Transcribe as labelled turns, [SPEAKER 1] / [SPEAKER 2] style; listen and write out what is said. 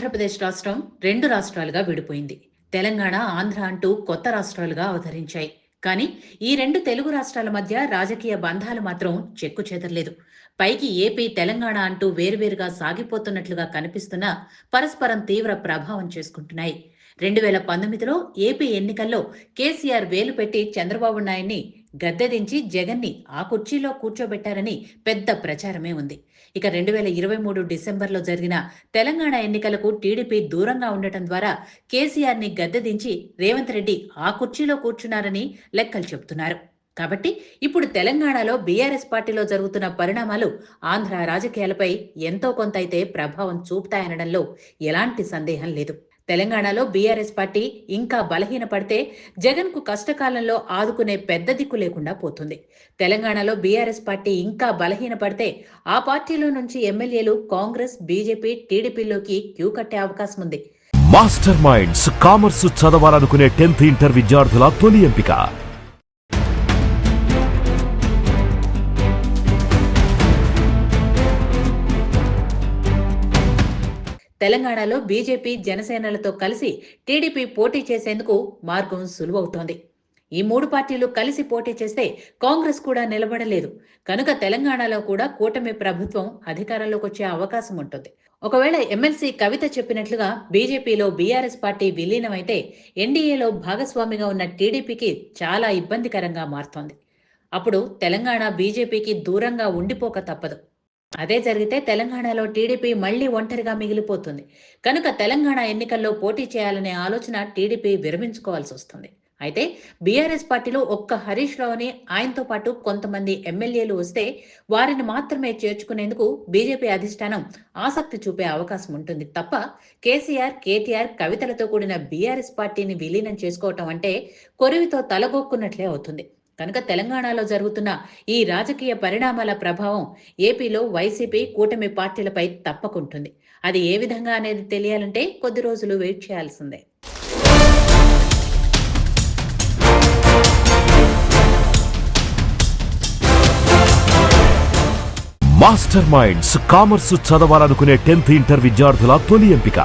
[SPEAKER 1] ఆంధ్రప్రదేశ్ రాష్ట్రం 2 రాష్ట్రాలుగా విడిపోయింది. తెలంగాణ, ఆంధ్ర అంటూ కొత్త రాష్ట్రాలుగా అవతరించాయి. కానీ ఈ 2 తెలుగు రాష్ట్రాల మధ్య రాజకీయ బంధాలు మాత్రం చెక్కు చెదరలేదు. పైకి ఏపీ, తెలంగాణ అంటూ వేరువేరుగా సాగిపోతున్నట్లుగా కనిపిస్తున్నా పరస్పరం తీవ్ర ప్రభావం చేసుకుంటున్నాయి. 2019లో ఏపీ ఎన్నికల్లో కేసీఆర్ వేలు పెట్టి చంద్రబాబు నాయుడిని గద్దెదించి జగన్ని ఆ కుర్చీలో కూర్చోబెట్టారని పెద్ద ప్రచారమే ఉంది. ఇక 2023 డిసెంబర్లో జరిగిన తెలంగాణ ఎన్నికలకు టీడీపీ దూరంగా ఉండటం ద్వారా కేసీఆర్ని గద్దెదించి రేవంత్ రెడ్డి ఆ కుర్చీలో కూర్చున్నారని లెక్కలు చెబుతున్నారు. కాబట్టి ఇప్పుడు తెలంగాణలో బీఆర్ఎస్ పార్టీలో జరుగుతున్న పరిణామాలు ఆంధ్ర రాజకీయాలపై ఎంతో కొంత అయితే ప్రభావం చూపుతాయనడంలో ఎలాంటి సందేహం లేదు. తెలంగాణలో బీఆర్ఎస్ పార్టీ ఇంకా బలహీనపడితే జగన్కు కష్టకాలంలో ఆదుకునే పెద్ద దిక్కు లేకుండా పోతుంది. తెలంగాణలో బీఆర్ఎస్ పార్టీ ఇంకా బలహీనపడితే ఆ పార్టీలో నుంచి ఎమ్మెల్యేలు కాంగ్రెస్, బీజేపీ, టీడీపీలోకి క్యూ కట్టే అవకాశం ఉంది.
[SPEAKER 2] మాస్టర్ మైండ్స్ కామర్స్ చదవాలనుకునే 10th ఇంటర్ విద్యార్థుల తొలి ఎంపిక.
[SPEAKER 1] తెలంగాణలో బీజేపీ, జనసేనలతో కలిసి టీడీపీ పోటీ చేసేందుకు మార్గం సులువవుతోంది. ఈ 3 పార్టీలు కలిసి పోటీ చేస్తే కాంగ్రెస్ కూడా నిలబడలేదు. కనుక తెలంగాణలో కూడా కూటమి ప్రభుత్వం అధికారంలోకి వచ్చే అవకాశం ఉంటుంది. ఒకవేళ ఎమ్మెల్సీ కవిత చెప్పినట్లుగా బీజేపీలో బీఆర్ఎస్ పార్టీ విలీనమైతే ఎన్డీఏలో భాగస్వామిగా ఉన్న టీడీపీకి చాలా ఇబ్బందికరంగా మారుతోంది. అప్పుడు తెలంగాణ బీజేపీకి దూరంగా ఉండిపోక తప్పదు. అదే జరిగితే తెలంగాణలో టీడీపీ మళ్లీ ఒంటరిగా మిగిలిపోతుంది. కనుక తెలంగాణ ఎన్నికల్లో పోటీ చేయాలనే ఆలోచన టీడీపీ విరమించుకోవాల్సి వస్తుంది. అయితే బీఆర్ఎస్ పార్టీలో ఒక్క హరీష్ రావుని, ఆయనతో పాటు కొంతమంది ఎమ్మెల్యేలు వస్తే వారిని మాత్రమే చేర్చుకునేందుకు బీజేపీ అధిష్టానం ఆసక్తి చూపే అవకాశం ఉంటుంది తప్ప కేసీఆర్, కేటీఆర్, కవితలతో కూడిన బీఆర్ఎస్ పార్టీని విలీనం చేసుకోవటం అంటే కొరివితో తలగొక్కున్నట్లే అవుతుంది. కనుక తెలంగాణలో జరుగుతున్న ఈ రాజకీయ పరిణామాల ప్రభావం ఏపీలో వైసీపీ, కూటమి పార్టీలపై తప్పకుంటుంది. అది ఏ విధంగా అనేది తెలియాలంటే కొద్ది రోజులు వెయిట్ చేయాల్సిందే.
[SPEAKER 2] మాస్టర్ మైండ్స్ కామర్స్ చదవాలనుకునే 10th ఇంటర్ విద్యార్థుల తొలి ఎంపిక.